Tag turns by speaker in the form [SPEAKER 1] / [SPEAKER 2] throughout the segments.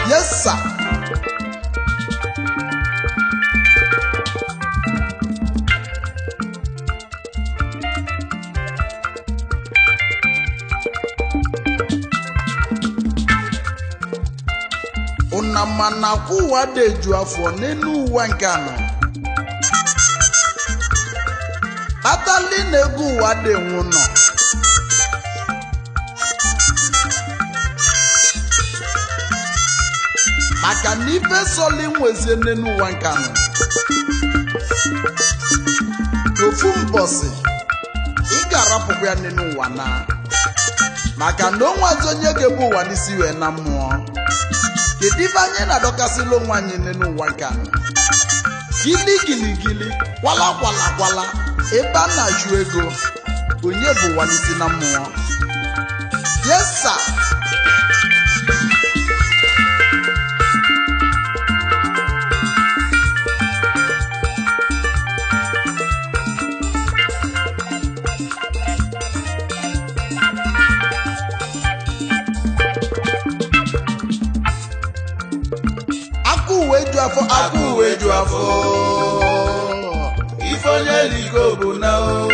[SPEAKER 1] Yes, sir. Unamana kuwa deju afọ n'enu ụwa nke anọ. Atali na-egu ụwa dị nwụnọ. Maka na ife soli nwezie n'enu ụwa nke anọ. Ofu mbọsị ị ga-arapụkwa ya n'enu ụwa na. Maka na onwe azụ onye ga-ebu ụwa n'isi wee na mmụọ. Kedu ife anyị na-adọkasịla onwe anyị n'enu ụwa nke anọ? Gili gili gili, kwala kwala kwala, ebe a na-ajụ ego, onye bụ ụwa n'isi na mmụọ. Yes, sir. Aku weju afọ ifonye liko bụ na o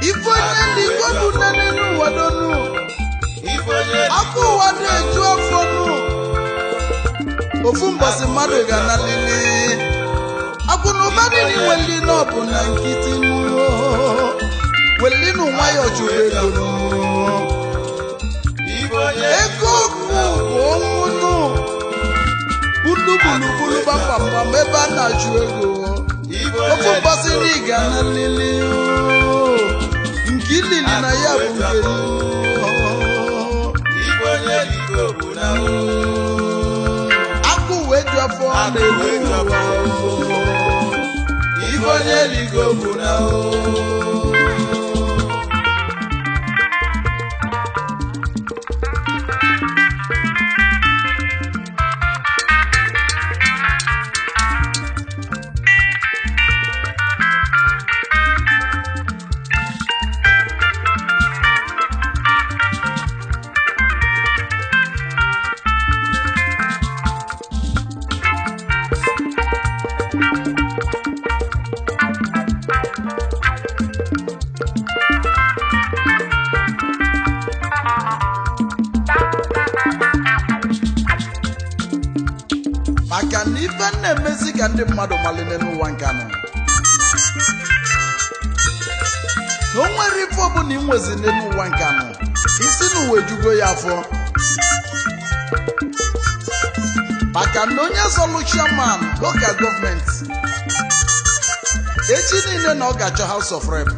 [SPEAKER 1] ifonye liko bụ na n'elu ụwa donu aku ụwa na-eju afọ nu ofu mbọsị mmadụ ga na lili akụ na ụba dị n'inweli n'ọbụ na nkịtị nu weli nu nwayọ jụrụ ego nu ego bụ ọnwụ nu bulu bambam ebe a na-ajụ ego ofu mbọsị n'iga na lili nke ilili na ya bụ nke akụ wee ju afọ na-ewu ụwa ibonye ligo bụ na maka na ife na-emezi ka ndị mmadụ malite n'ụwa nke anọ. Na o nwere ife ọbụla ị nwezi n'ụwa nke anọ, isi n'ụwa ejugo ya afọ. Maka na onye zọlụ chairman local gọọmenti echi niile na ọ ga-achọ House of Rep.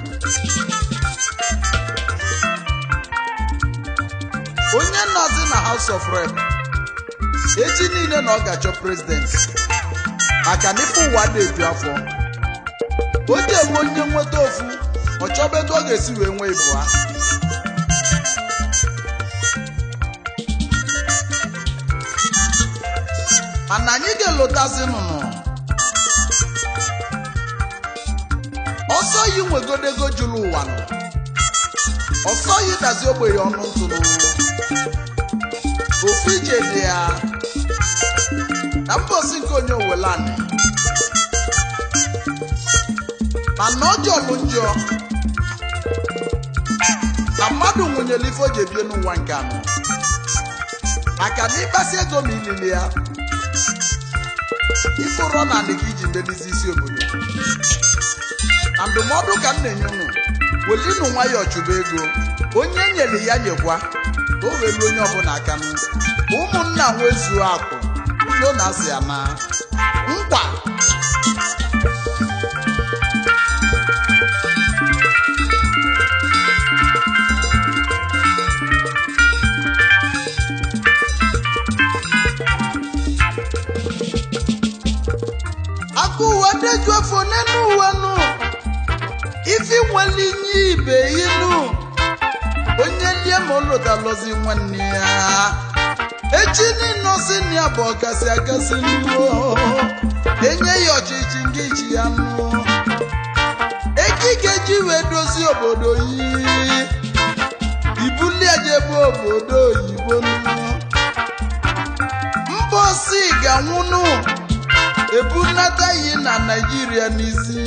[SPEAKER 1] Onye nọzi na House of Rep echi niile na ọ ga-achọ president. Maka na ife ụwa na-eju afọ. O ga-enwe onye nweta ofu ọ chọba ego ọ ga-esi wee nwee ịbụa. Mana anyị ga-elotazi nụnụ ọsọ yi nwegodego juru ụwa nọ. Ọsọ yi dazi ogbenye ọnụ ntụrụ ofu ije dị ya welani mana ọ jọlụ njọ na mmadụ nwụnyere ife o ji ebie n'ụwa nke anọ maka na ịkpasi ego ma ilili ya ifụrọ na anị ka iji melizi isi obodo na ndụmọdụ ka m na-enye unu welinu nwayọọ chụba ego onye nyere ya nyekwa o welu onye ọbụla aka m ụmụnna nwezuo akụ ilo na asị ya na nkwa deju afọ n'enu ụwa nụ ifi nwere inye ibe inu onye lie ma olota lozi nwanne ya echi n'ịnọsi na ya bụ ọkasị akasị nụ enye ya ọchịchị nke ichi ya nụ ekike ji wee dozie obodo yi ibuli ejebe obodo oyibo nụ mbosi ga-anwụnụ ebunata yi na Nigeria n'isi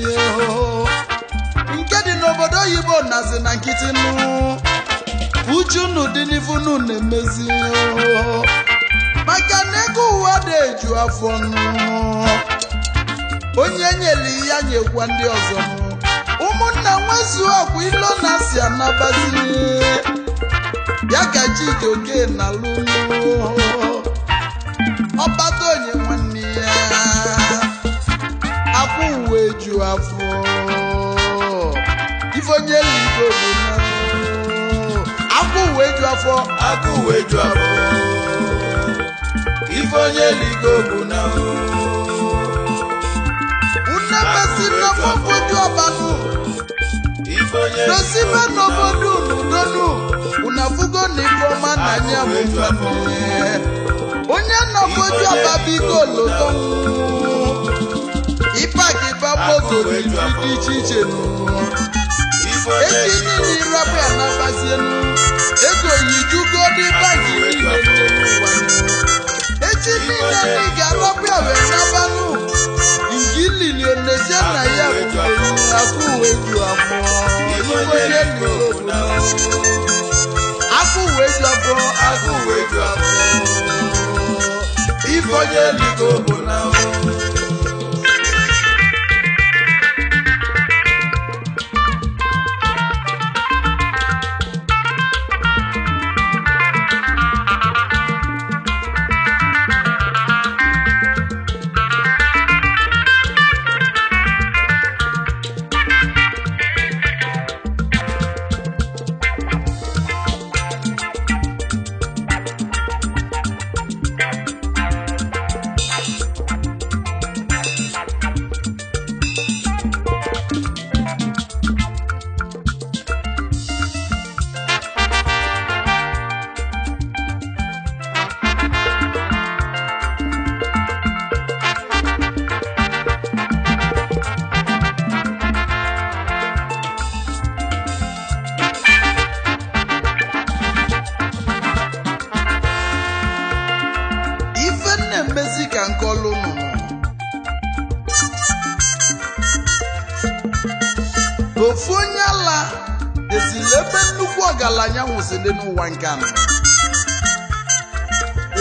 [SPEAKER 1] nke dị n'obodo oyibo nazi na nkịtị nụ uchu nụ dị n'ifunu na-emezi maka na ego ụwa dị eju afọ nụ onye nyere ya nyekwa ndị ọzọ nụ ụmụnna nwezuo akwa ilo na si anabazi ya ka Chijioke na lụlụ ọbata onye nwanne ya akwụ uwe ju afọ ifonye ligo bụ na akwụ uwe ju afọ ifonye ligo bụ na une mesi n'ofoju ọbanụ dosibe n'obodo n'udonu unafugo na ifeọma na anya bụ onye nọfoju ọba biko loto ịpaki ba moto dị iche iche echi niile ịrapụ ya nabazienu ego yijugo dị bagi niile n'ụwa echi niile na ị ga-arapụ ya wee nabanụ nke ilili onezie na ya bụ akwụ uwe ju afọ akwụ uwe ju afọ ifonye ligo bụ na ofu onye ala esile ebe nnukwu ọgaranya nwụsịrị n'ụwa nke anọ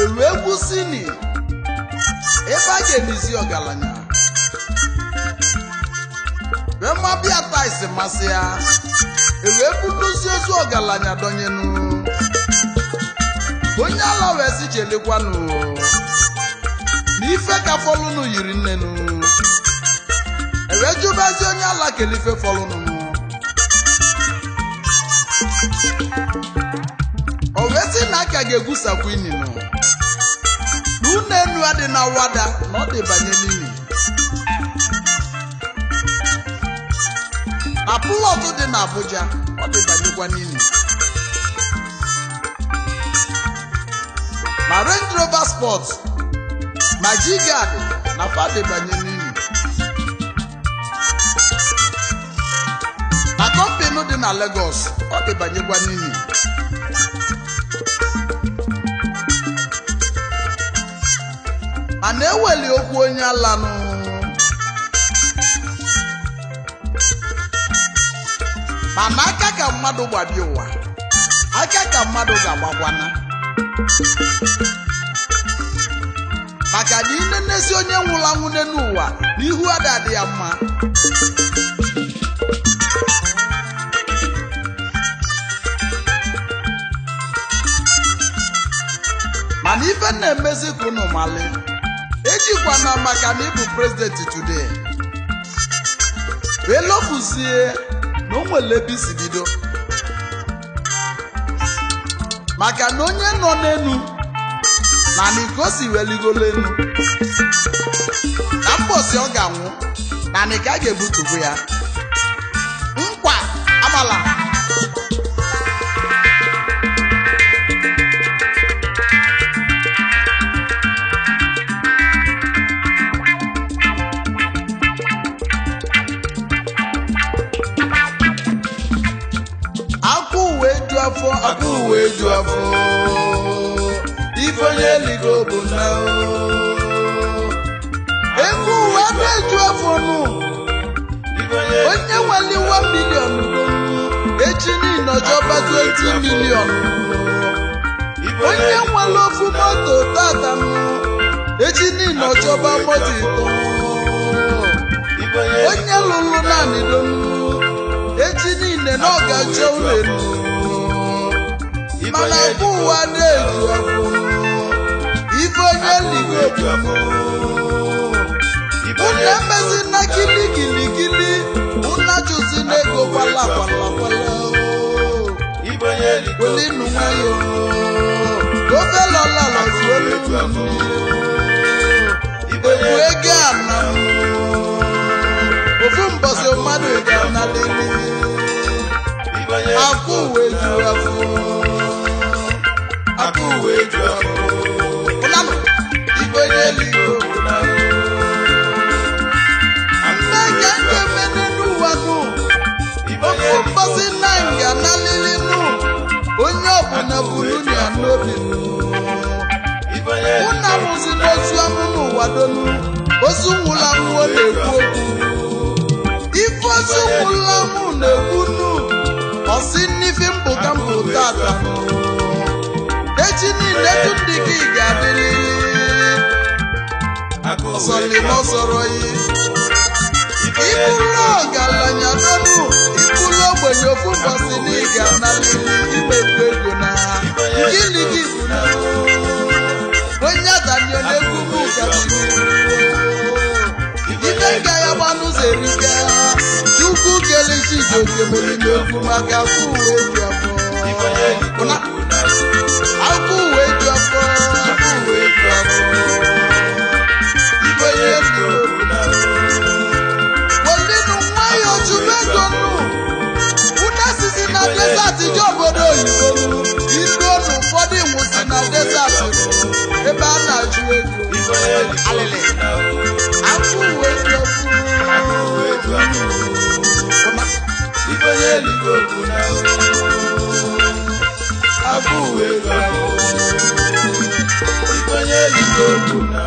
[SPEAKER 1] elu egwu sini ebe a ga-emizi ọgaranya wee mabịa taisi masị ya ewee budozie ozu ọgaranya dọnyenu onye ala wee si chelekwanụ na ife ka fọlụnụ yiri nnenu ewee jụbazi onye ala kelife fọlụnụ o wee sị na aka ga-egwusakwa ininu na ụlọ enu adị na wada na ọ dị banye n'imi na plọtụ dị na Abuja ọ dị banyekwa n'imi ma Range Rover Sport ma Jigad na fa dị banye n'imi na kọmpinu dị na Lagos ọ dị banyekwa n'imi mana eweli okwu onye alanụ mana aka ka mmadụ gbabi ụwa aka ka mmadụ ga-agbakwana maka na ine nnezi onye nwụrụ anwụ n'ụwa n'ihu adadị ya mma mana ife na-emezi ka unu mali ejikwana maka na ịbụ president today elofuzie na o nwere ebe isi bido maka na onye nọ n'enu na nikosi weligolo enu na mbosi ọ ga-anwụ na nika a ga-ebutubu ya nkwa amala akụ uwe ju afọ ifonye ligo bụ na ego uwe na-eju afọ nụ onye nweli 1 million echi niile ọjọba 20 million onye nwere ofu moto tata nụ echi niile ọjọba moto ito onye lụrụ naanị donu echi niile na ọ ga-achọ ụlọ mana bụ ụwa na-eju afọ ife onye ligo ụna emezi na kili ụna jụzi n'ego kwala welinu nwayo ofe lọlalọzuelu ebu ego ana ofu mbọsị mmadụ ga-analili akụ uwe ju afọ akụ uwe ju afọ ụlanụ ibe onye ligo mmega nke mene n'ụwa nụ ofu mbọsị na nga na lili nụ onye ọbụla buru ya n'obi nụ ụna mụzi n'ozu amụ n'ụwa donu ozu nwụla mmụọ na-ekwu okwu ife ozu nwụla mụ na-ekwu nụ ọsị n'ife mpụta ata echi niile etu ndị gị ga-adịrị ọsọli n'ọsọrọ yi iburu ọgaranya donu iburu ogbenye ofu mbọsị na ị ga-analili imefu ego na gịnị gị bụ na onye adanyo na-egwu m ibe nga ya gbanụzọ erika chukwu kelechi jokemeri n'okwu maka afọ uwe ju afọ afọ uwe ju afọ ibe ihe dị welinu nwayọ jubegonu una sisi na desert ji obodo oyibo ilu onu ụfọdụ nwụsi na desert ebe a na-ajụ ego alele afọ uwe ju afọ ifonye ligo bụ na afọ uwe ju afọ ifonye ligo bụ na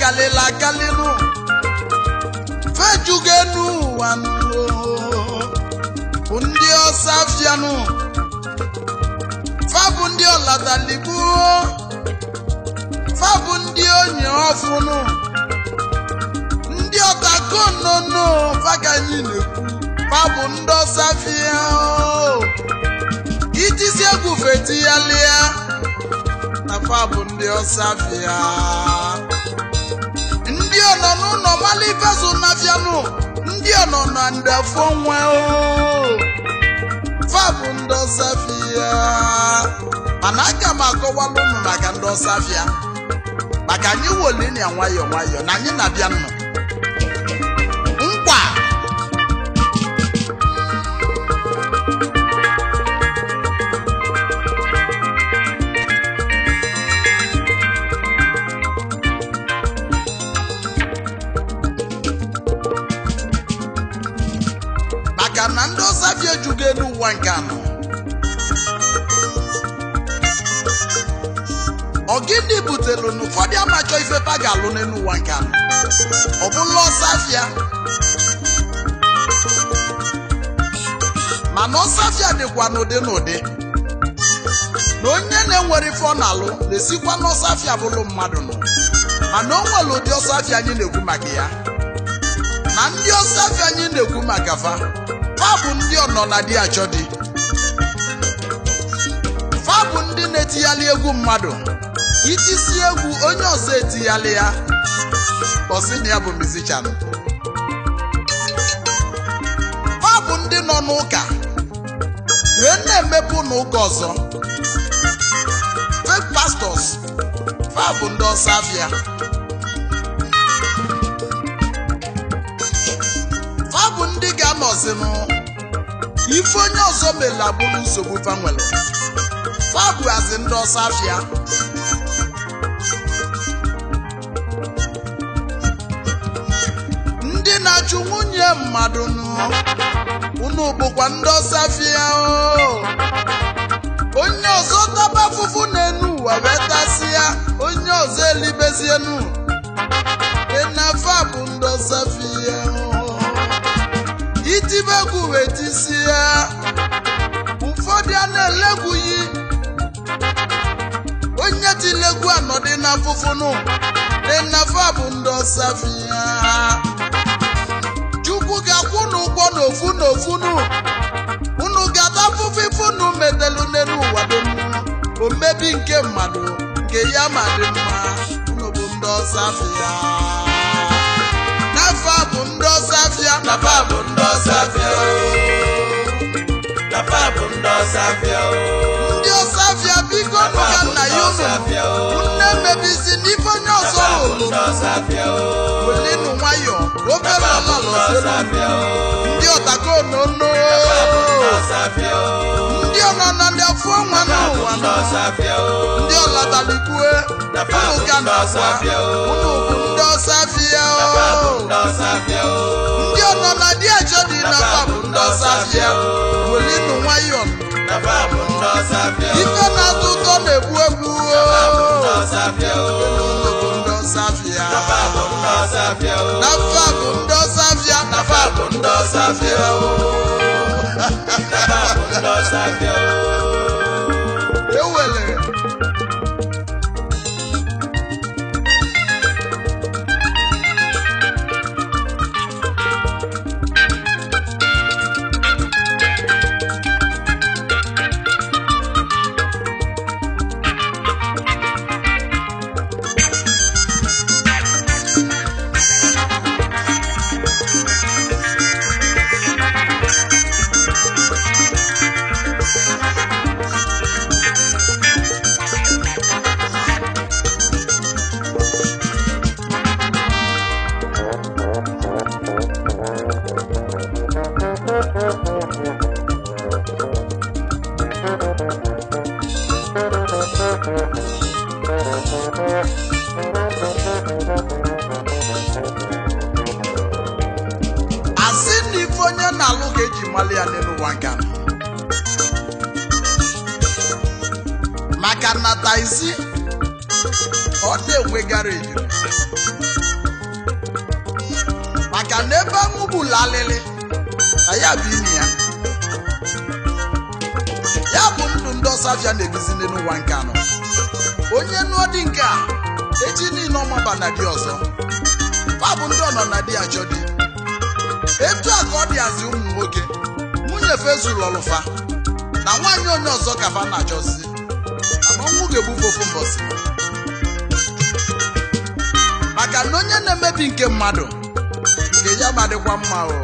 [SPEAKER 1] kalịla akalịnụ fejugenu ụwanụ ndị ọsafianụ fabụ ndị ọladaligbu fabụ ndị onye ọfụnụ ndị ọtakonono faganyi na-ekwu fabụ ndị ọsafia itisi egwu fetiyalia na fabụ ndị ọsafia ndị ọnọ n'ụlọ malifeso nafianụ ndị ọnọ na ndafọ nwe fabụ ndị ọsafia mana aga m akọwalụ ụnụ maka ndị ọsafia maka anyị wolini nwayọọ nwayọọ na anyị na-abịa nnụ nkwa maka na ndị ọsafia ejugo elu ụwa nke anọ ogidi butelu n'ụfọdụ amachọ ifepa ga-alụ n'elu ụwa nke anọ ọ bụla ọsafia mana ọsafia dịkwa n'ụdị n'ụdị na onye na-enwere ife ọ na-alụ na-esikwa n'ọsafia bụrụ mmadụ nọ mana o nwere ụdị ọsafia anyị na-ekwu maka ya na ndị ọsafia anyị na-ekwu maka fa bụ ndị ọnọ na di achọ di fa bụ ndị na-etighali egwu mmadụ itisi egwu onye ọzọ etighali ya ọsị na ya bụ musician fa bụ ndị nọ n'ụka wee na-emepe n'ụka ọzọ fake pastors fa bụ ndị ọsafia fa bụ ndị ga-anọzinụ ife onye ọzọ mere abụrụ nsogbu fa nwere fa bụ azị ndị ọsafia ndị na-achụ nwunye mmadụ unu bụkwa ndị ọsafia onye ọzọ taba afụfụ n'enu ụwa wee tasịa onye ọzọ elibezienu enafa bụ ndị ọsafia itibegwu wee tisie ụfọdụ a na-elegwughị onye tilegwu anọdị na afụfụnụ enafa bụ ndị ọsafia Chukwu ga-akwụ n'ụgwọ n'ofu n'ofunu unu ga-ata afụfụ ifunu metelu n'elu ụwa donu omebi nke mmadụ nke ya ma dị mma unu bụ ndị ọsafia nafa bụ ndị ọsafia nafa bụ ndị ọsafia nafa bụ ndị ọsafia ndị ọsafia biko nụga nna ya unu nne mebisi n'ife onye ọzọ lụrụ welinu nwayọ obere ọlọlọselu ndị ọtakonono ndị ọnọnọ ndị afọ nwa n'ụwa ndị ọladalikwe unu ga nakwa unu bụ ndị ọsafia ndị ọnọnọ dị eje dị nafa bụ ndị ọsafia welinu nwayọ ife na-atọ ụtọ na-egbu egbu ọsafia nafa bụ ndị ọsafia nafa bụ ndị ọsafia ewelere maka nnata isi ọ na-enwe gareji maka na ebe anwụ gburu alịlị na ya bụ imi ya bụ ndụ ndị ọsafịa na-ebizi n'ụwa nke anọ. Onye nụọ dị nke a echi niile ọmaba na di ọzọ, ọ bụ ndị ọnọ na di achọ di. Etu a ka ọ dị azị ụmụ nwoke nwunye fezuru ọlụfa na nwaanyị onye ọzọ ka fa na-achọzi, mana ọnwụ ga-egbufe ofu mbọsị. Maka na onye na-emebi nke mmadụ nke ya ma dịkwa mma o.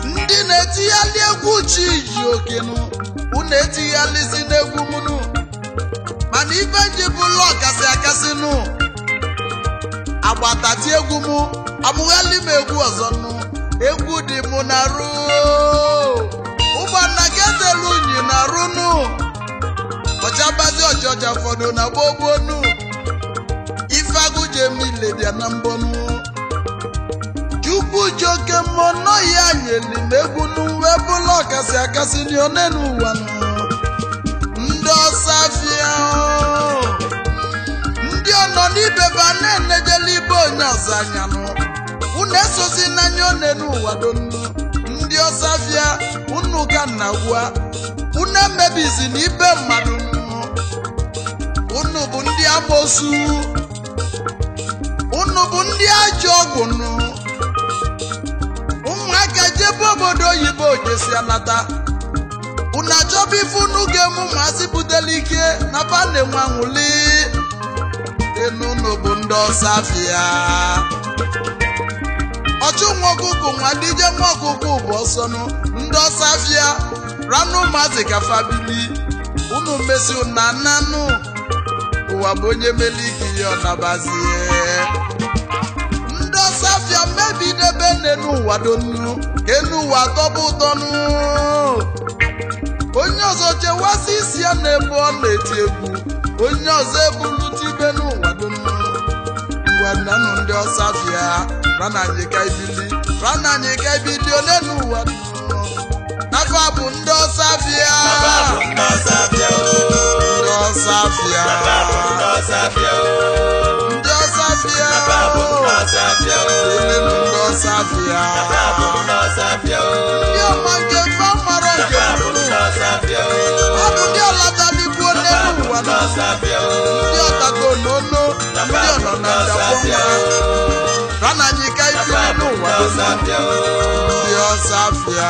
[SPEAKER 1] Ndị na-etighalị egwu chi ji okenu unu etighalịzi n'egwu mụnụ, mana ife ji bụlụ ọkasị akasị nụ agbatati egwu mụ amụghali m egwu ọzọ nụ. Egwu dị mụ na rụ ụgbọnna ketelu unyi na rụ nụ ọchabazi ọchọcha fọdụ na gbogbo nụ ife agụjemile bịa na mbọnụ. Chukwu ji oke mmụọ nọ ya nyeli m egwu nụ wee bụlụ ọkasị akasị n'one n'ụwa nụ. Ndị ọsafịa ndị ọnọ n'ibe ba na-enejela ibe onye ọzọ anya nụ unu esozi n'anya one n'ụwa donu. Ndị ọsafịa unu ka nna gwa unu emebizi n'ibe mmadụ nụ. Unu bụ ndị amosu, unu bụ ndị ajọ ọgwụ nụ. Ụmụaka jebe obodo oyibo jesi anata unu achọba ife unu ga-emu ma asị butela ike na ba na-enwe anwụli. Unu bụ ndị ọsafịa ọchụ nwa ọkụkụ nwa dije nwa ọkụkụ bụ ọsọnụ. Ndị ọsafịa ranụ maazị ka fabili unu mesi na nanụ ụwa bụ onye meli ike ya ọnabazie. Ndị ọsafịa mebidebe n'enu ụwa donu enu ụwa tọbụ ụtọnụ. Onye ọzọ chewasị isi ya n'ebe ọ na-eti egwu, onye ọzọ ebulu tibe n'ụwa donu. Ngwa nanụ ndị ọsafịa rana anyị ka ibili one n'ụwa donu. Nafa bụ ndị ọsafịa, ndị ọsafịa, ndị ọsafịa, ndị ọsafịa, ndị ọma nke fa mara nke ọ bụ ndị ọlatabigbu one n'ụwa nọ, ndị ọtago n'ono, ndị ọnọ na ndakwa rana anyị ka ibili n'ụwa ndị ọsafịa.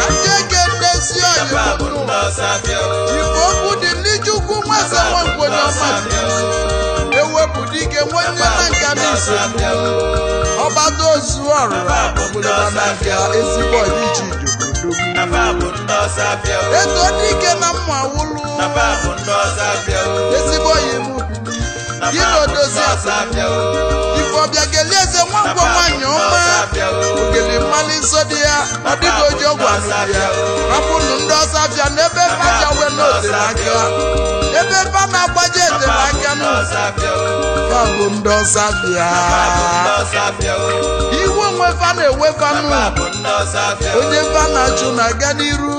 [SPEAKER 1] Ndị eke ndezi Igbo okwu dị n'Ichukwu nweze nwankwenye ọma ewepụ dike nwenye na nka n'ise ọgbata ozu ọrụra ọbụla na-abịa ezigbo ọdịiche ijobodo eto dike na mma wụlụ ezigbo yiwu gị na odozi ifeọbịa gelie eze nwangwo nwanyị ọma ogeli mmali nsọ dị ya ọ dịghị oji ọgwụ anụ ya rapụnụ ndị ọsafịa n'ebe faja wee n'otere aka ebe fa na-agbaje etere aka fa bụ ndị ọsafịa iwu onwe fa na-ewe fanụ onye fa na-achụ na-aga n'iru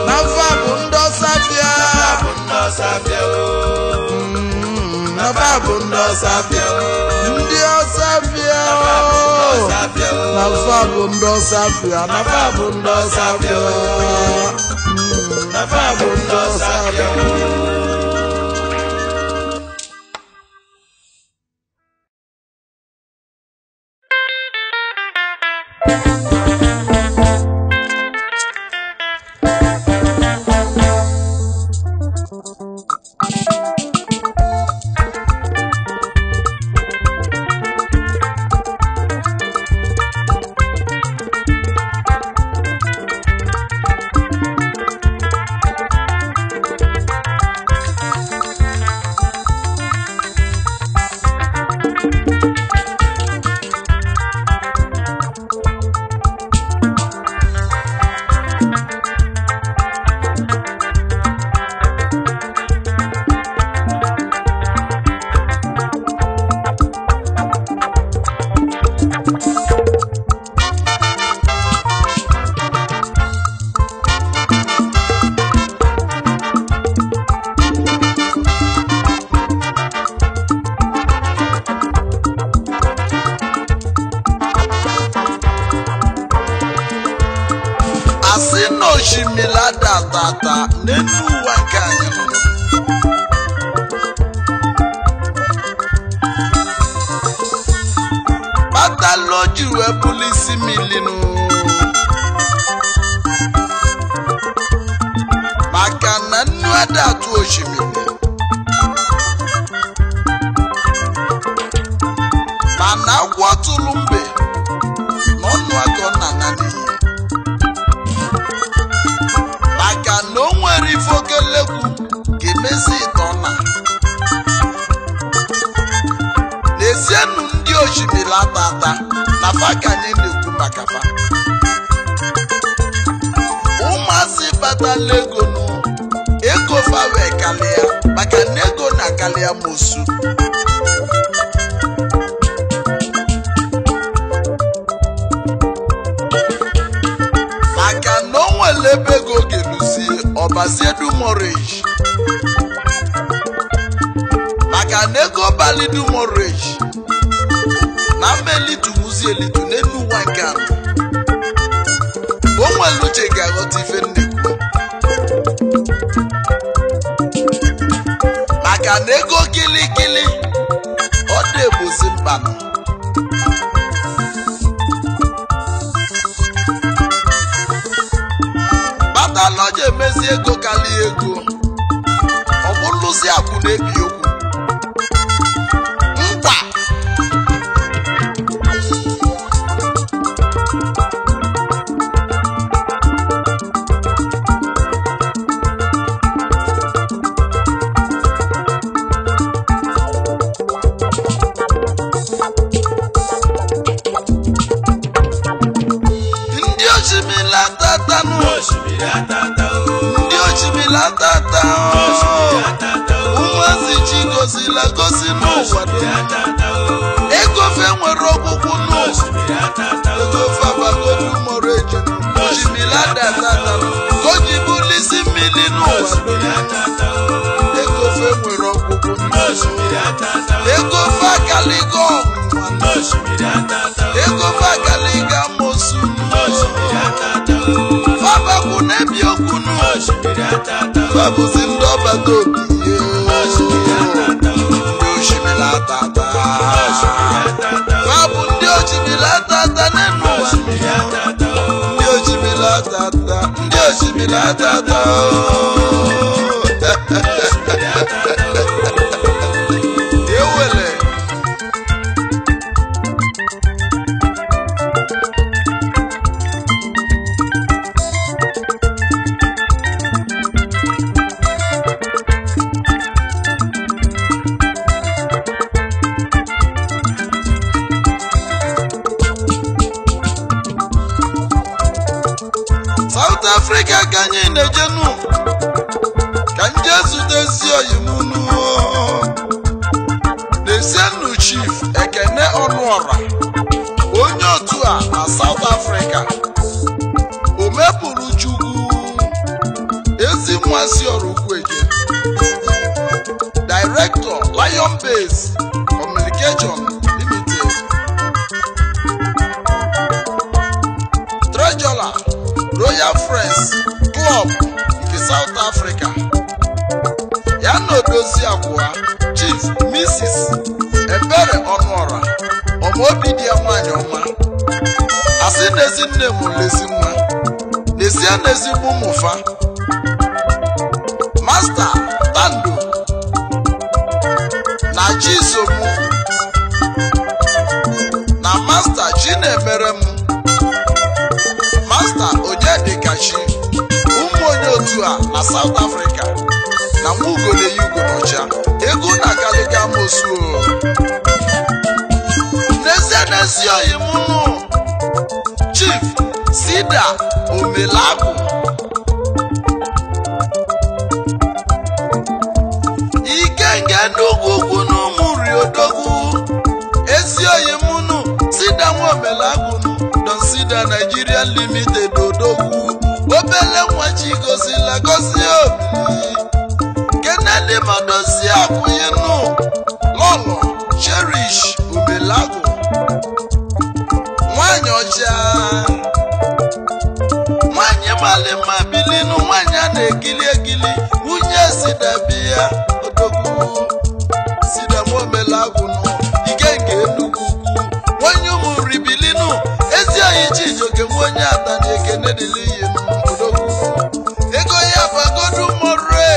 [SPEAKER 1] na fa bụ ndị ọsafịa nafa bụ ndị ọsafịa, ndị ọsafịa nafa bụ ndị ọsafịa, nafa bụ ndị ọsafịa, nafa bụ ndị ọsafịa. oshimiri adatata n'elu ụwa nke anyị nọ. Pataloji wee bụrụ isi milinu maka na nnu ada atụ oshimiri mana agwọ tụrụ mbe n'ọnụ aka ọ na-ana n'iyi maka na o nwere ife okelekwu ga-emezi ite ọna n'ezienụ ndị oshimiri atata na faka anyị na-ekwu maka fa ụmụazị batala ego nụ ego fa wee kalịa maka na ego na-akalịa mosu maka na o nwere ebe ego ga-eluzie ọbazie dumorage maka na ego bali dumorage na mmelitu muzi elitu n'elu ụwa nke anọ o nwere uche ga-aghọta ife nnekwu maka na ego giligili ọ na-egbozi mbanụ Pataloji emezi ego karịa ego ọ bụrụzi akwụ na-ebi okwu nkwa ndị oshimiri atata ndị oshimiri atata ụmụazị chi gozila gosi n'ụwa ego fe nwere ọgwụgwụ n'ụwa ego fe abagodu mọrọ eji oshimiri atata koji bụrụ isi mmiri n'ụwa ego fe nwere ọgwụgwụ ego fe akaligo ego fe akaligo amosu fabakwu na-ebi okwu fabụzi ndị ọbata obi ndị oshimiri atata fabụ ndị oshimiri atata n'elu ụwa ndị oshimiri atata ndị oshimiri atata ewele South Africa ka anyị na-ejenu ka nje zutezi oyimunu na-esienu Chief Ekene Ọnụọra onye otu a na South Africa o mepụrụ Chukwu ezi nwansi ọrụ Ugwueje Director Lion Base Communication Limited Treasurer Royal Friends Club nke South Africa ya na odozi abụọ Chief Mrs. Ebere Ọnụọra ọmaobi dị ya nwanyị ọma asị n'ezi nne m lezi nwa n'ezie n'ezigbo ụmụfa Master Tando na Chisomu na Master Chinemere m Master Onyedikachi ụmụ onye otu a na South Africa na Nwugole Yugo n'ọcha ego na akaliga mosu n'ezi oyimunu Chief Sida Omelagwu Ikenge Ndugwu n'ụmụri odogwu ezi oyimunu Sida Omelagwu Don Sida Nigeria Limited odogwu obele nwachi gozila gozi obi Kennedy Madozi akwụyenu Lolo Cherish Omelagwu nwanyị ọcha nwanyị mali mma bi onye atani ekene dịlị ihe n'odogwu ego ya bagodu more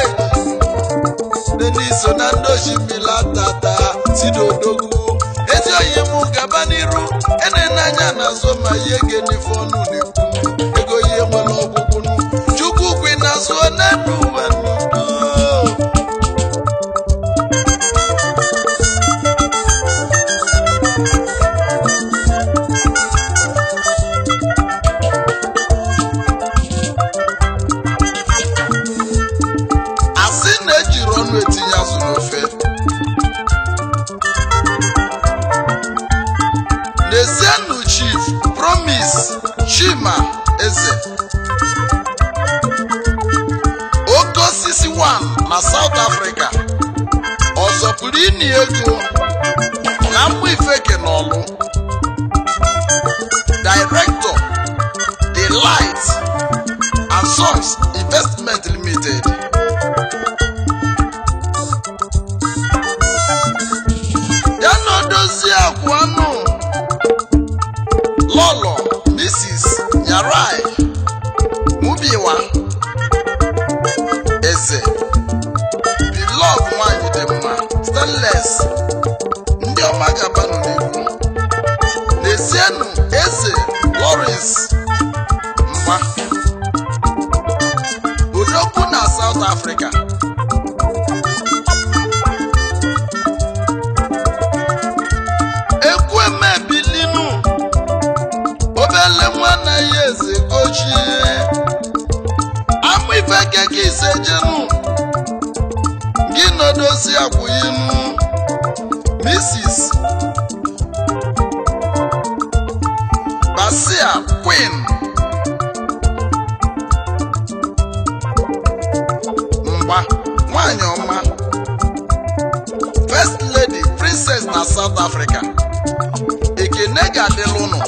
[SPEAKER 1] Deniso na ndị osimiri tata si n'odogwu ezi oyi mụ gaba n'iru ene n'anya na-azụ ma ihe genife ọnụ na-ekwu ego ihe nwere ọgwụgwụ chukwu kwi na-azụ n'elu ụwa asị na-ejiri ọnụ etinye azụ n'ofe Nesianu Chief Promise Chima Eze Oke Osisi 1 na South Africa ọzọpụrụ ini ego na mgbe ifeke n'ọlụ Director Delight and Sons Investment Limited ya n'odozi akwanụ Lolo Mrs. Nyarai Mubiwa Eze Beloved nwanyị dị mma Stainless ndị ọma gabanụ n'egwu Nesianu Eze Lawrence Mma Odogwu na South Africa Ekweme Bilinu Obele nwana ya eze gochie amụ ifeke ka ise jenu gị nodosi akwụyinu Mrs. Basia Queen Mgba nwanyị ọma First Lady Princess na South Africa ekene ga-adịlụ ụnụ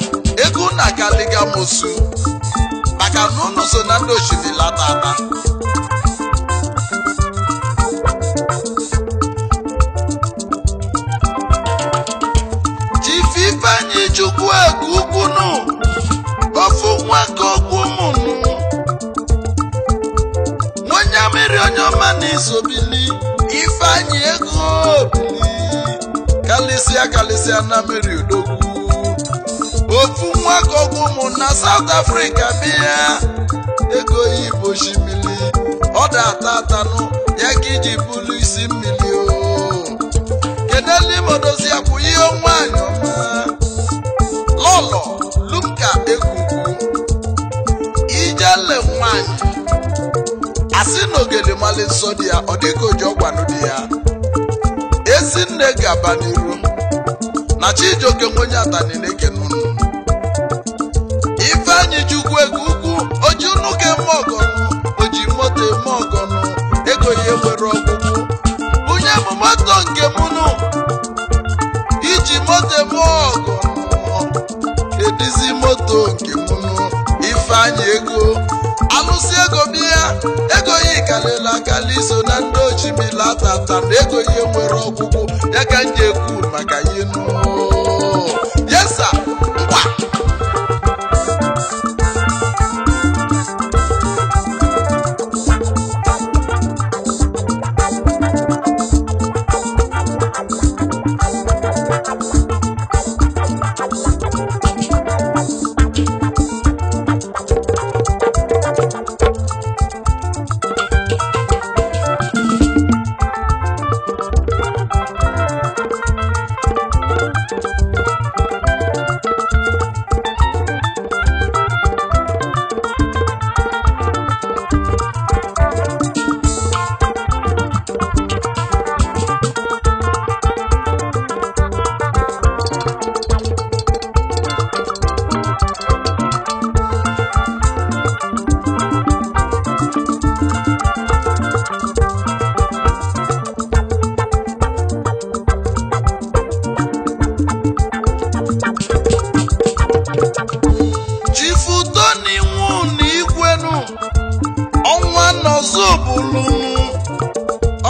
[SPEAKER 1] ego na kaliga mosu maka na ụnụ so na ndị osimiri tata Chief Ifeanyi Chukwu ego ukwunu ofu nwaka okwu mụnụ nwonye mmiri onye ọma na isobili Ifeanyi ego kalịsịa na mmiri odogwu ofu nwaka okwu mụ na South Africa bịa ego Igbo osimiri ọ da-atatanụ ya ka iji bụlụ isi mmiri keneli modozi akwụ ihe nwanyị ọma Lolo Lumka Ekuku Ijele nwanyị asị n'ogele mali nsọ dị ya ọ dịka oji ọgwanụ dị ya ezi nne gaba n'iru na Chijioke nwenye atani na-ekene unu Ifeanyi Chukwu ego ukwu oji unu ga-eme ọgọnụ oji moto eme ọgọnụ ego ya nwere ọgwụgwụ bunye m moto nke mụnụ iji moto eme ọgọnụ edizi moto nke mụnụ Ifeanyi ego alụsị ego bịa ego ya ịkalịla akali so na ndị osimiri tata na ego ya nwere ọgwụgwụ ya ka m ji ekwu maka ya nụ yesa ngwa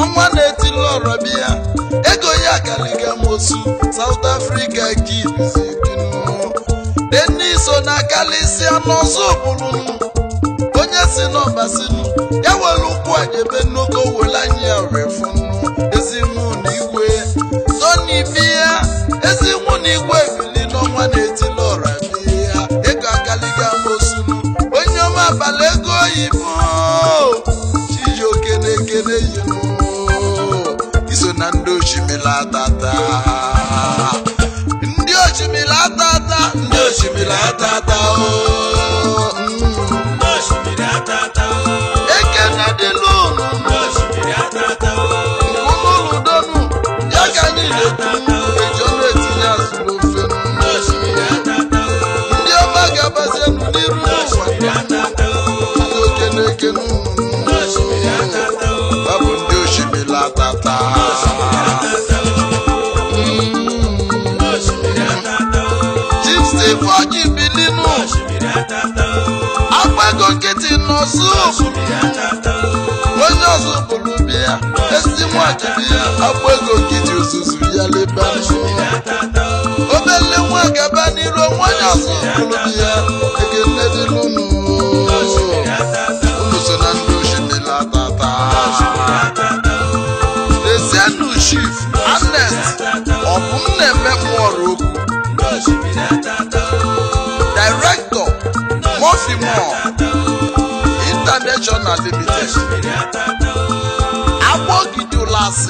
[SPEAKER 1] ọnwa na-etili ọrọbịa ego ya galiga mosu South Africa gives Deniso na kalisia n'ọzọ bụrụ onye si n'ọbasinu ya were ụkwụ ajebe n'ogo were anyị ya refunu ezinwu na igwe Tony bia ezinwu na igwe ebili n'ọnwa na-etili ọra bia ego akaliga mosunu onye ọma abalị ego oyibo Chijioke na-ekene yinu iso na ndị osimiri atata ndị osimiri atata ekene dịlụ ụlụ donu ya ka anyị na-ekwu ejo na-etinye azụ n'ofe ndị ọma ga-abazie n'iru ụwa Chijioke na-ekene ọ bụ ndị osimiri atata Ifoji bilinu Agbego nkịtị n'ọzọ onye ọzọ bụrụ bịa ezi nwaanyị bịa Agbego nkịtị ozuzu ya leba obele nwa gaba n'iru nwanyị ọzọ bụrụ bịa ekele dịrị unu so na ndị osimiri atata Ezienu Chief Ernest ọbụ m na-eme mụọrọ okwu Director Murphy Moore International Limited Agbogidulasi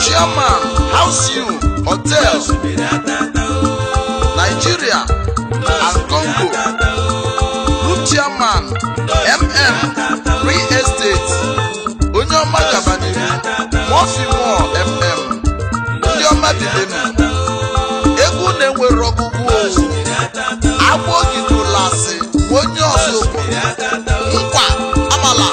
[SPEAKER 1] Chairman House U Hotel Nigeria and Congo Group Chairman MM Real Estate onye ọma gabaniru Murphy Moore MM ndị ọma bilenu egwu na-enwere ọgụgụ ozu Agbogidulasi onye ọzọ nkwa amala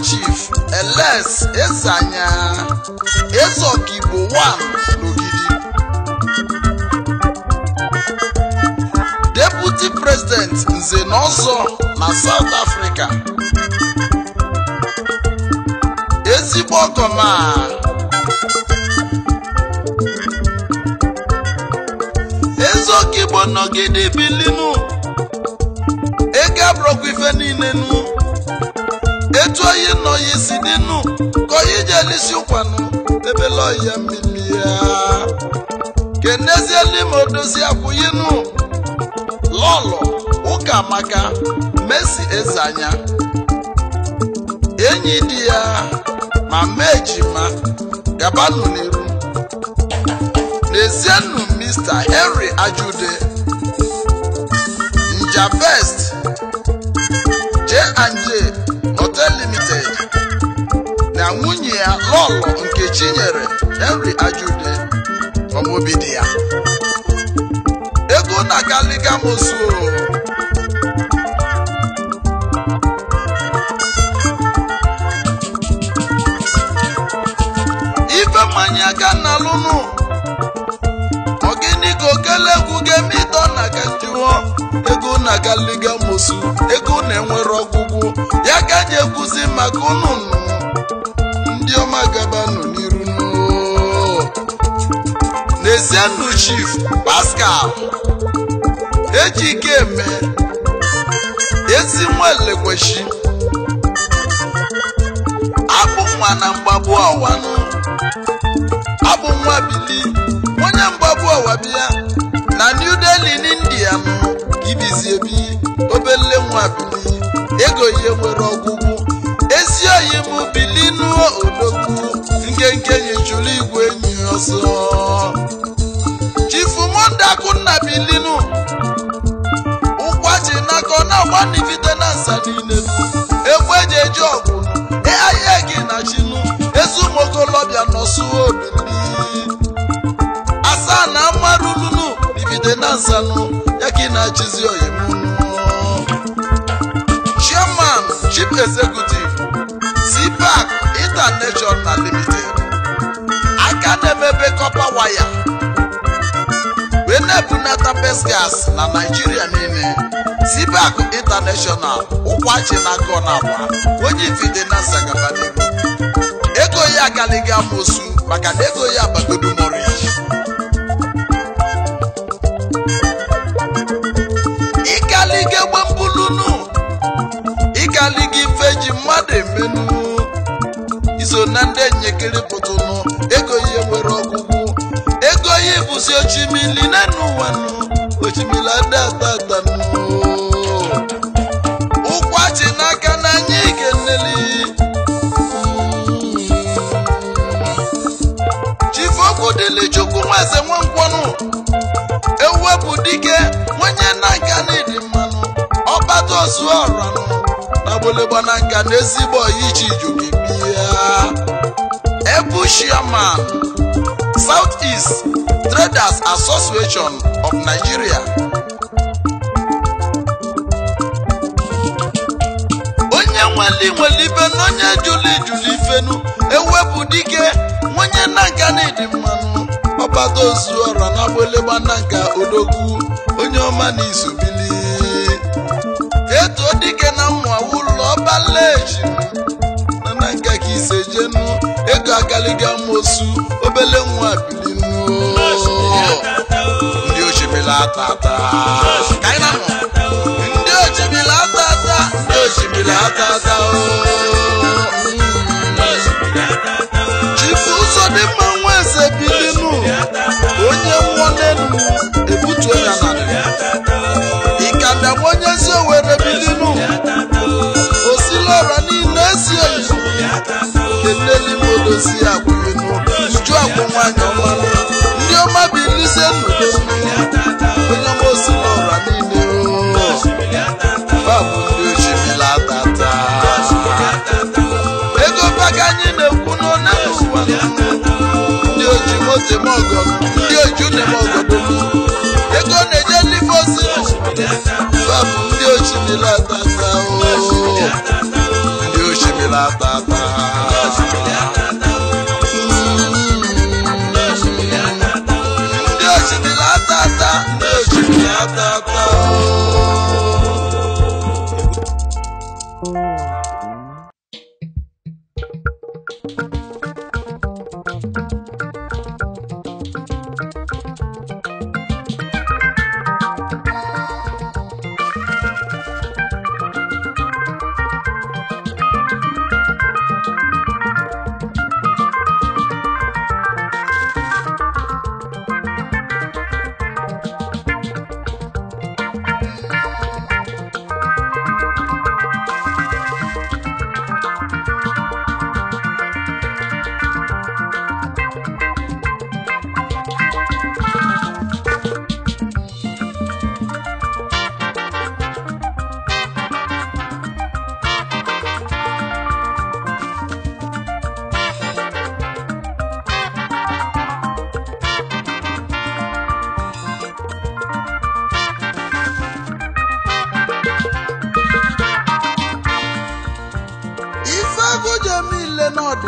[SPEAKER 1] Chief Eles Ezanya Ezokibo 1 n'Ogidi Deputy President Nze n'Ọzọ na South Africa ezigbo ọgọma Ezokibo n'Ogidi bilinu ego abrọkwa ife niile nu etu oyi nọ ya isi dịnụ ka oyi ji elisi ụkwanụ ebele ọya mmiri ya kenezieli ma odozi akwụyinụ lọlọ ụka maka Mercy Ezanya enyi di ya ma mejima gabanụ n'iru n'ezienụ Mr. Henry Ajude Njabest J&J Hotel Limited na nwunye ya lọlọ nke Chinyere Henry Ajude ọmụbidi ya ego na galiga mosu ife mmanya ga na lụnụ ogini go kelegwu gemito na kanjuo ego na galiga mosu ego na enwere ọgwụgwụ ya ka je kwuzi maka ụnụnụ ndị ọma gabanụ n'iru n'ezienụ Chief Pascal Ejikeme ezi nwele ekweshi abụ nwa na mgbagbu ọwanụ abụ nwa bili onye mgbagbu ọwa bịa na New Delhi n'India ibizi ebi obele nwa bili ego ihe nwere ọgwụgwụ ezi oyi m bili n'ụọ odogwu nkenke nyechuru igwe enyi ọsọ Chifu Monde Akunna bilinu ụkwachi n'aka na agbanivite na nsa niile egweji eji ọgwụ ahịa gị na chinu ezumogolobịa nọsụ obili asa na amarulunu bivide na nsanụ ya gị na-achizi oyimunu Chairman Chief Executive CPAC International Limited aka na-emebe copper wire wee na-ebunata pesgas na Nigeria niile CPAC International ụkwachi n'aka ọ na-agba onye ifide na Sagabanigo ego ya agalighị amosu maka na ego ya abagodu moriji ịgaligi egbe mbulunu ịgaligi feji mmadụ emenu iso na ndị enyekere pụtụnụ ego ya nwere ọgwụgwụ ego ya bụzi ochimili na n'ụwanụ ochimili adatatanụ ụkwachi n'aka na anyị ga-eneli Chifokudili Chukwu Nweze Nwankwọnụ ewepụ dike nwenye na nka n'ịdị mmanụ ọbata ozu ọranụ na gbolegba na nka na ezigbo iche ijugi bịa Ebu Chairman South East Traders Association of Nigeria onye nweli ibe na onye juli ifenu ewepụ dike nwenye na nka n'ịdị mmanụ ọbata ozu ọra na gbolegba na nka odogwu onye ọma na isobili eto dike na nwa ụlọ ọbaleji na nka ka ise jenu ego agaliga mosu obele nwa bilinu ndị ochimila atata ndị ochimila atata ndị ochimila atata Chifu Uzodimma Nweze bilinu onye mmụọ n'elu ebutu ya na ịkanda onye ezi Owere bilinu osilora niile esi oyibo keneli modosi akwụlinu uju akwụ nwanyị ọma ndị ọma bilise n'udonu onye ọma osilora niile babụ ndị ochimila atata ego baga anyị na-ekwu n'one n'ụwa ndị oji moto mogo ndị oji unemogodo ego na-eje life osi babụ ndị ochimila atata ndị ochimila atata ndị ochimila atata ndị ochimila atata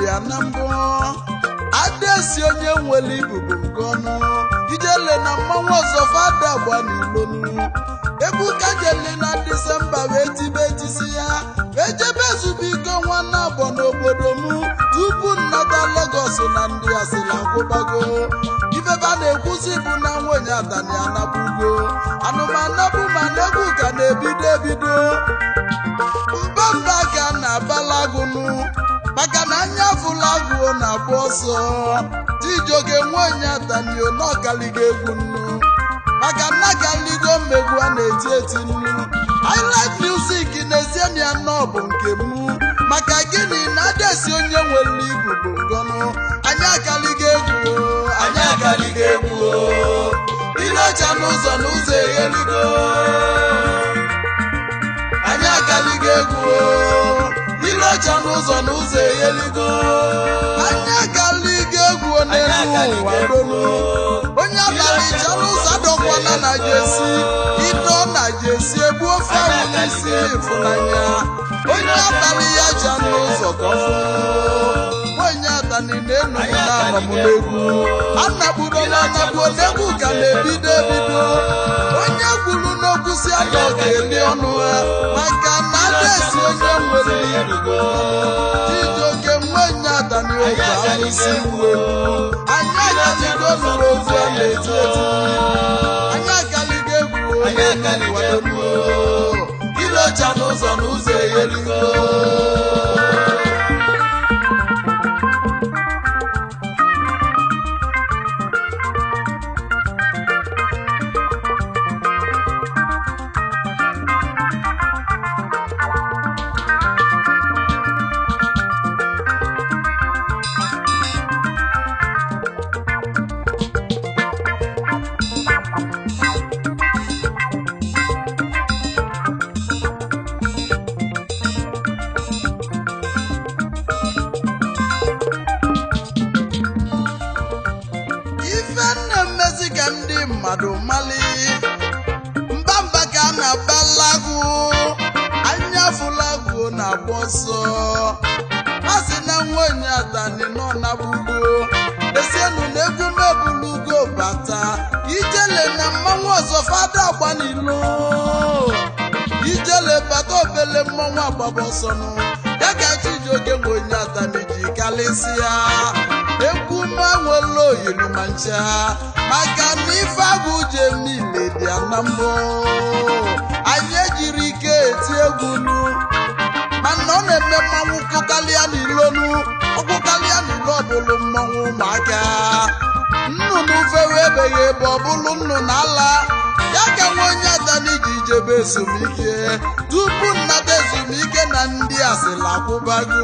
[SPEAKER 1] ya na mbụ adesi onye nwere ibubu nke ọnụ ijele na mmanwụ ọzọ fada agba n'ilonu ebuka jele na Disemba wee tibe etisi ya wee jebe ezubiko nwanne abụọ n'obodo m tupu nnata Lagos na ndị asịla nkwụbago ifeba na-ekwuzi bụ na nwenye atani anabugo anụmanabụ ma n'egwu ka na-ebido na-agba ọsọ Chijioke nwenye atanio n'ọkaligo egwu nnu maka nna kaligo mmegbu a na-eti eti nnu highlight music na-ezieni ya nọ bụ nke mụ maka gịnị na-adesi onye nwere ibu bụ ngọnụ anyị akaligo egwu ilecha n'ụzọ egheligo anyị akaligo egwu ilecha n'ụzọ egheligo anyị akaligo egwu n'elu ụwa donu onye abalị chara ụzọ adọkwana na jesi ịdọ na jesi egbu ofe ahụ n'isi ịfụnanya onye abalị ya ja n'ụzọ ka ọ fụ onye atani na-enu na-anọ m n'egwu anagbudo na anagbuo n'egwu ka na-ebido onye kwuru n'okwu si anọ ga-eli ọnụ ha maka na adesi onye nwere ibugo Chijioke nwenye atani oge alụsi uwegwu anyị agaligo nụrụ ozu a na-eti eti anyị akaligo egwu ilecha n'ụzọ egheligo mmadụ mali mbamba ka na-abalagu anya fụlagu na-agba ọsọ asị na nwenye atani nọ na bugo esienu na egwu mebulugo bata ijele na mmanwụ ọzọ fada agbanilo ijele bata obele mmanwụ agbaba ọsọ nụ ya ka Chijioke nwenye atani ji kalịsịa egwu manwelo oyilu ma ncha maka na ife agụ jemile dị na mbụ anyị ejiri ike eti egwu nu mana ọ na-eme mmanwụ kụkalịa n'ilonu ọkụkalịa n'ilo ọbụlụ mmanwụ ụmụaka nnụnụ fewe ebeghị ebe ọbụlụ nnụnụ ala ya ka nwenye atani ji jebe ezumike tupu nnata ezumike na ndị asịla akwụbago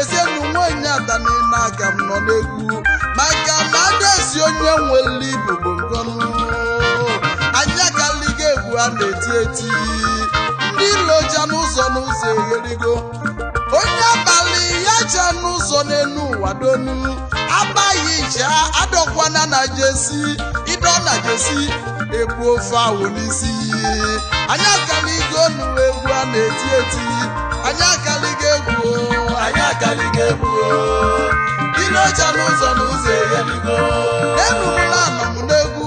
[SPEAKER 1] esienu nwenye atani na-aga m nọ n'egwu maka na adesi onye nwere ibu bụ ngọnụ anyị akaligo egwu a na-eti eti ndị iloja n'ụzọ egheligo onye abalị ya ja n'ụzọ n'elu ụwa donu abaghị ja adọkwana na jesi ịdọ na jesi egbu ofe ahụ n'isi anyị akaligo nụwa egwu a na-eti eti anyị akaligo egwu iloja n'ụzọ egheligo enumụla anọ m n'egwu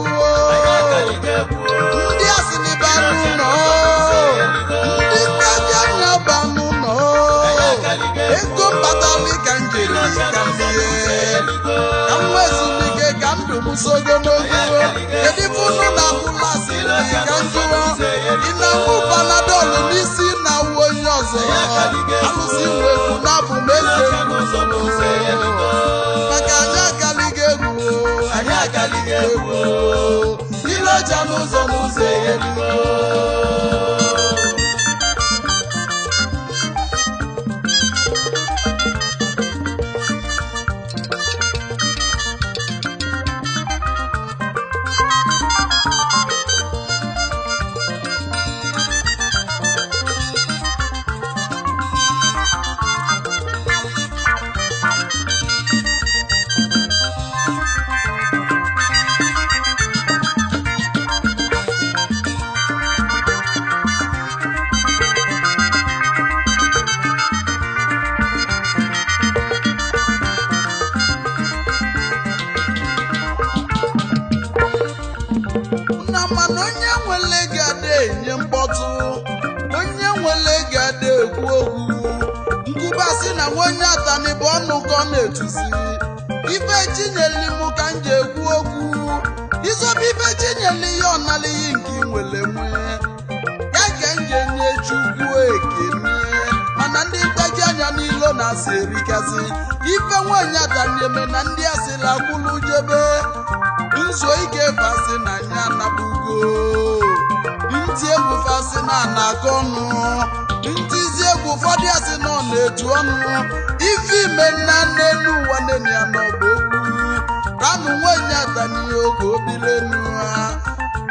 [SPEAKER 1] ndị asịnibanụ nọ ndị ntaji anya banụ nọ ego mbatali ka njeri ka mbie ka m wezumike ka ndụ m sogonogo edifunu na mụlasiri ka njụọ ịna-nwụ panadolu n'isi na uwe onye ọzọ alụsi nwekwu na abụ m eze maka anyị akaligo egwu ilecha n'ụzọ egheligo mana onye nwere gada enye mkpọtụ onye nwere gada ekwu okwu nkụbasị na nwenye atani bụ ọnụ ka ọ na-etuzi ife chinyeli m ka m ji ekwu okwu izobe ife chinyeli ya ọnalighị nke nwere nwe ya ka m ji enye Chukwu ekene mana ndị ntaji anya n'ilo na asị erikasị ife nwanyị atanieme na ndị asịla kwulu jebe nso ike fasị na anya anabugo ntị egwu fasị na anakọ ọnụ ntizi egwu ụfọdụ asị nọ na-etu ọnụ ife ime nna n'elu ụwa nene ya n'ọbụ okwu ranụ nwanyị atanihe oge obilenu ha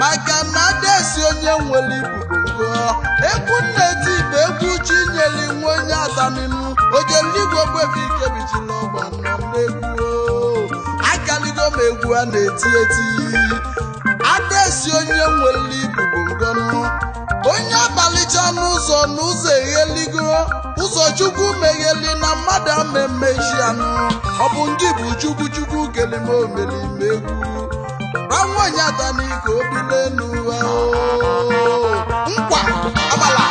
[SPEAKER 1] maka na adesi onye nwere ibubo ngo egwu nneti bụ egwu chinyeli nwa onye ataninu ojeligwe gbebi ike bichila ọgba nọ n'egwu akaligo m egwu a na-eti eti adesi onye nwere ibubo ngọnụ onye abalicha n'ụzọ egheligo ụzọ chukwu megheli na mmadụ amemmechi anụ ọ bụ ndị bụ chukwu kelime omelime egwu ranwanyị atanike obilenu nkwa abala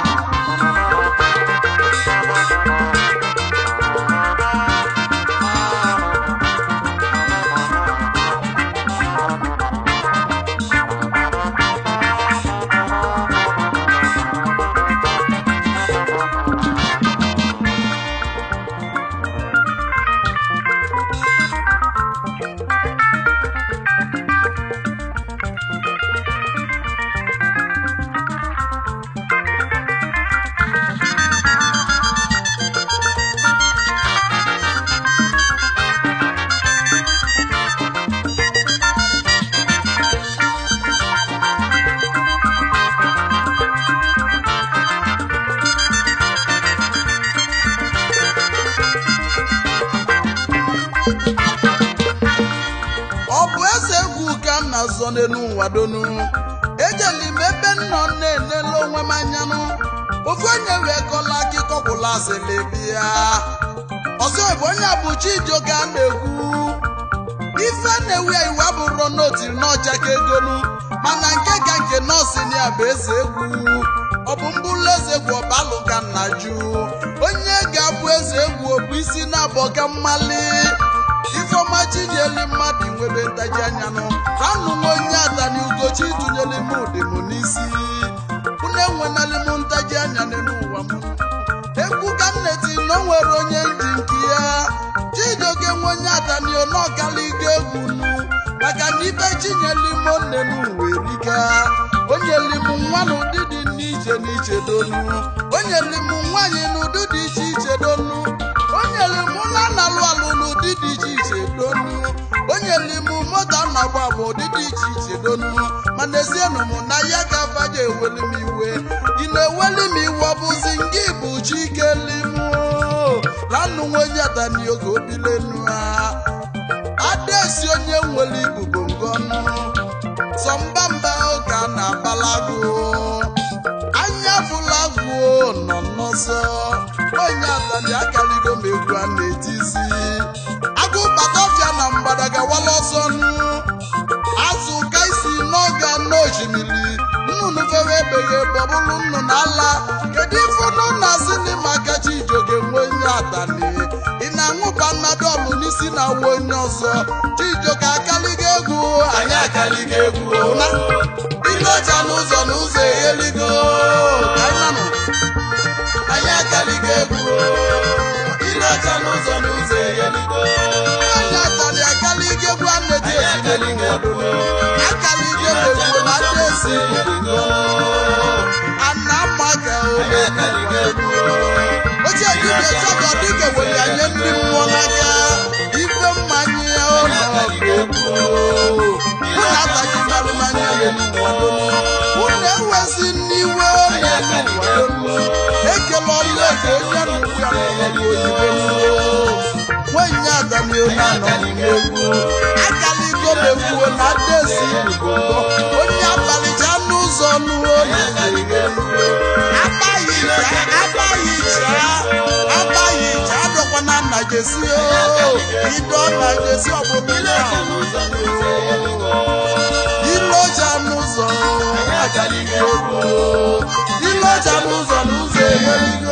[SPEAKER 1] azọ n'elu ụwa donu ejeli m ebe nnọ na-enele onwe m anyanụ ofu onye wee kọla akụkọ gwụla asịlị bịa ọzọ bụ onye abụchi ijoga na-ekwu ife na-ewu ya iwu abụrụ n'otiri n'ọcha ka egonu mana nke ka nke nọọsụ ya bụ eze egwu ọ bụ mbụlụ eze egwu ọbalụ ka nna ju onye ga-abụ eze egwu obu isi na-abọ ka mmali ifeọma chinyeli mmadụ nwebe ntaji anyanụ ranụ nwa onye atani ugochi tụnyeli m ụdị m n'isi unu enwenali m ntaji anya n'ụwa m egwu ka m na-eti na o nwere onye nji nke ya chijioke nwa onye atani ọnọkaligo egwu nu maka na ibe chinyeli m nne n'uwe rika onyeli m nwa n'ụdị dị n'iche n'iche donu onyeli m nwaanyị n'ụdị dị iche iche donu onyeli m na analụ alụ n'ụdị dị iche iche donu onyeli m moto na-agba agba ụdị dị iche iche donu mana ezienụ m na ya ka abaja eweli m iwe ị na-eweli m iwe ọ bụzi nke bụ chikeli m lanụ nwa onye atani oge obilenu ha adesi onye nwere ibubo ngọnụ sọmbamba ka na-abalago anya fụlagụ nọ n'ọsọ onye atani akaligo m egwu a na-etisi agụ batafia na mgbadaga wala ọsọ nụ azụ ka isi n'oge n'osimiri nnụnụ fere ebeghe bọbụlụ nnụ n'ala kedu ife nụ na-asịlị maka chijioke nwe onye atani ị na-aṅụ panadọlụ n'isi na awa onye ọzọ chijioke akaligo egwu anyị akaligo egwu ilocha n'ụzọ egheligo anyị akaligo egwu ilocha n'ụzọ egheligo onye atani akaligo egwu a na-eji ezineli akaligo egwu na ndị esi ana maka onye akaligo egwu oche dibịa chọga dịka were anye ndị mmụọ n'aka ife mmanya ụlọ egwu unu ataghị mmadụ n'anya ya unu ewezi n'iwe onye n'ụwa ekele ọlụ ego onye nnukwu ya n'ọlụ oyibo nwenye adami onye anọ n'egwu akaligo megbuo na adesi igbo onye abalịcha n'ụzọ n'ụwa abaghị iche adọkwa na nna jesi ido na jesi ọbụrụ iloja n'ụzọ iloja n'ụzọ egheligo